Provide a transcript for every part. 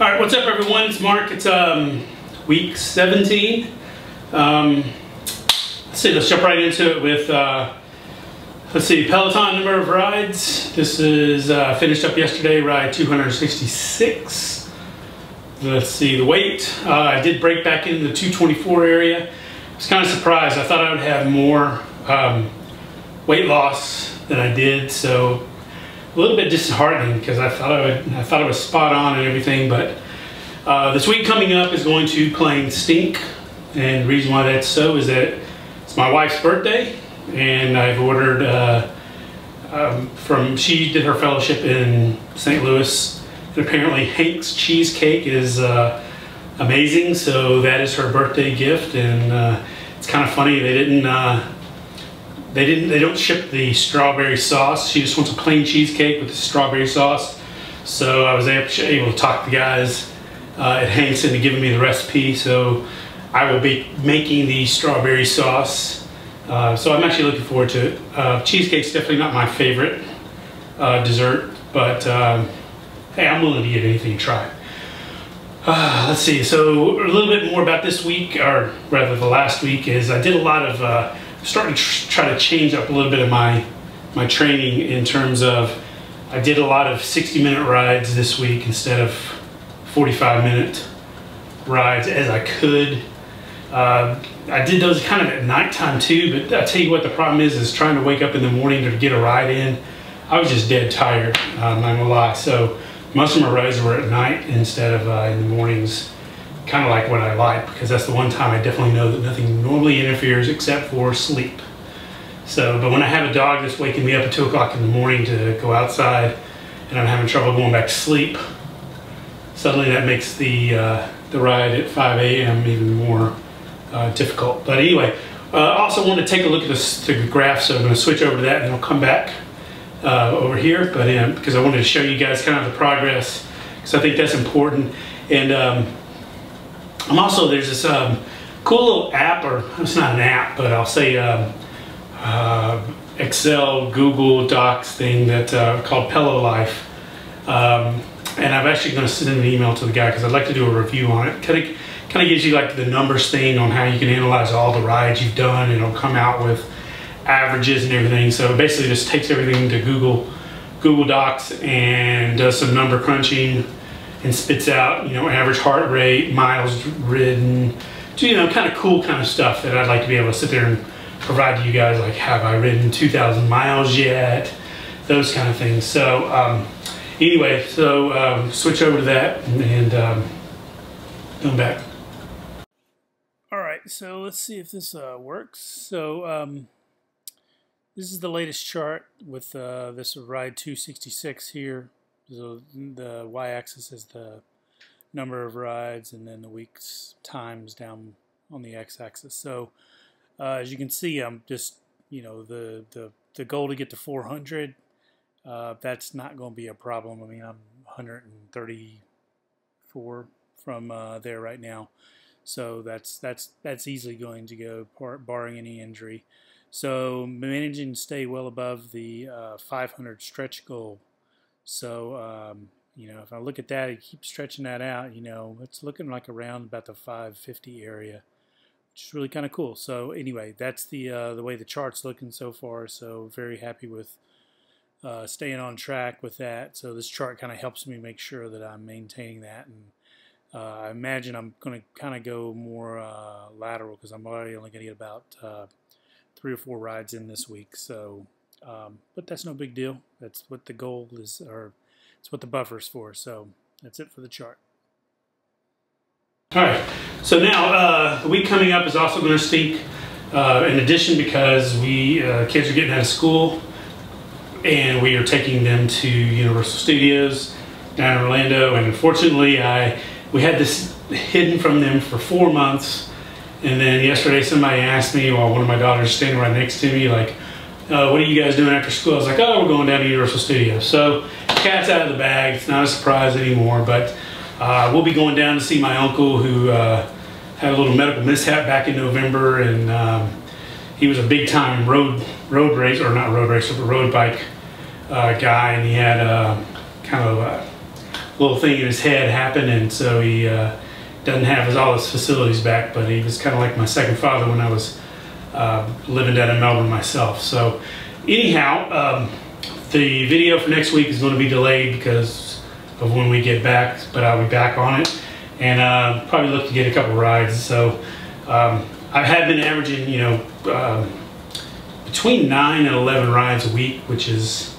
All right, what's up, everyone? It's Mark. It's week 17. Let's see. Let's jump right into it with let's see, Peloton number of rides. This is finished up yesterday, ride 266. Let's see the weight. I did break back into the 224 area. I was kind of surprised. I thought I would have more weight loss than I did, so a little bit disheartening because I thought I was spot on and everything. But this week coming up is going to Plain Stink, and the reason why that's so is that it's my wife's birthday, and I've ordered she did her fellowship in St. Louis, and apparently Hank's cheesecake is amazing, so that is her birthday gift. And it's kind of funny, they don't ship the strawberry sauce. She just wants a plain cheesecake with the strawberry sauce. So I was able to talk the guys at Hank's into giving me the recipe. So I will be making the strawberry sauce. So I'm actually looking forward to it. Cheesecake's definitely not my favorite dessert, but hey, I'm willing to give anything a try. Let's see, so a little bit more about this week, or rather the last week, is I did a lot of starting to try to change up a little bit of my training in terms of, I did a lot of 60-minute rides this week instead of 45-minute rides as I could. I did those kind of at nighttime too, but I tell you what, the problem is trying to wake up in the morning to get a ride in. I was just dead tired, I'm not gonna lie. So most of my rides were at night instead of in the mornings. Kind of like what I like, because that's the one time I definitely know that nothing normally interferes except for sleep. So, but when I have a dog that's waking me up at 2 o'clock in the morning to go outside, and I'm having trouble going back to sleep, suddenly that makes the ride at 5 a.m. even more difficult. But anyway, also want to take a look at the graph, so I'm going to switch over to that, and then I'll come back over here. But because I wanted to show you guys kind of the progress, because I think that's important. And I'm also, there's this cool little app, or it's not an app, but I'll say Excel, Google Docs thing that called Pelo Life. And I'm actually going to send an email to the guy because I'd like to do a review on it. Kind of gives you like the numbers thing on how you can analyze all the rides you've done, and it'll come out with averages and everything. So basically just takes everything to Google Docs and does some number crunching and spits out, you know, average heart rate, miles ridden, so, you know, kind of cool kind of stuff that I'd like to be able to sit there and provide to you guys, like, have I ridden 2,000 miles yet? Those kind of things. So anyway, so switch over to that and come back. All right, so let's see if this works. So this is the latest chart with this ride 266 here. So the y-axis is the number of rides, and then the week's times down on the x-axis. So as you can see, I'm just, you know, the goal to get to 400. That's not going to be a problem. I mean, I'm 134 from there right now, so that's easily going to go, barring any injury. So managing to stay well above the 500 stretch goal. So, you know, if I look at that and keep stretching that out, you know, it's looking like around about the 550 area, which is really kind of cool. So anyway, that's the way the chart's looking so far. So very happy with staying on track with that. So this chart kind of helps me make sure that I'm maintaining that. And I imagine I'm going to kind of go more lateral, because I'm already only going to get about 3 or 4 rides in this week. So but that's no big deal. That's what the goal is, or it's what the buffer's for. So that's it for the chart. All right, so now the week coming up is also going to stink, in addition, because we kids are getting out of school, and we are taking them to Universal Studios down in Orlando. And unfortunately, we had this hidden from them for 4 months, and then yesterday somebody asked me, while one of my daughters is standing right next to me, like, what are you guys doing after school? I was like, oh, we're going down to Universal Studios. So cat's out of the bag. It's not a surprise anymore, but we'll be going down to see my uncle, who had a little medical mishap back in November, and he was a big time road racer, or not road racer, but road bike guy, and he had kind of little thing in his head happen, and so he doesn't have all his facilities back, but he was kind of like my second father when I was living down in Melbourne myself. So anyhow, the video for next week is going to be delayed because of when we get back, but I'll be back on it, and probably look to get a couple rides. So I have been averaging, you know, between 9 and 11 rides a week, which is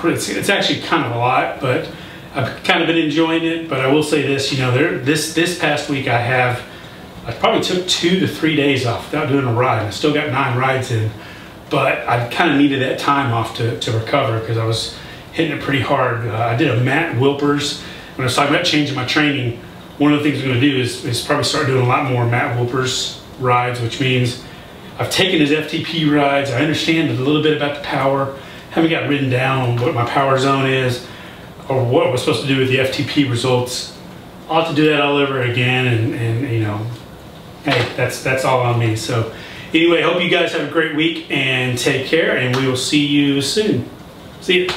it's actually kind of a lot, but I've kind of been enjoying it. But I will say this, you know, this past week I probably took 2 to 3 days off without doing a ride. I still got 9 rides in, but I kind of needed that time off to recover because I was hitting it pretty hard. I did a Matt Wilpers. When I was talking about changing my training, one of the things I'm going to do is probably start doing a lot more Matt Wilpers rides, which means I've taken his FTP rides. I understand a little bit about the power. Haven't got written down what my power zone is or what we're supposed to do with the FTP results. I'll have to do that all over again, and you know, hey, that's all on me. So anyway, hope you guys have a great week and take care, and we will see you soon. See you.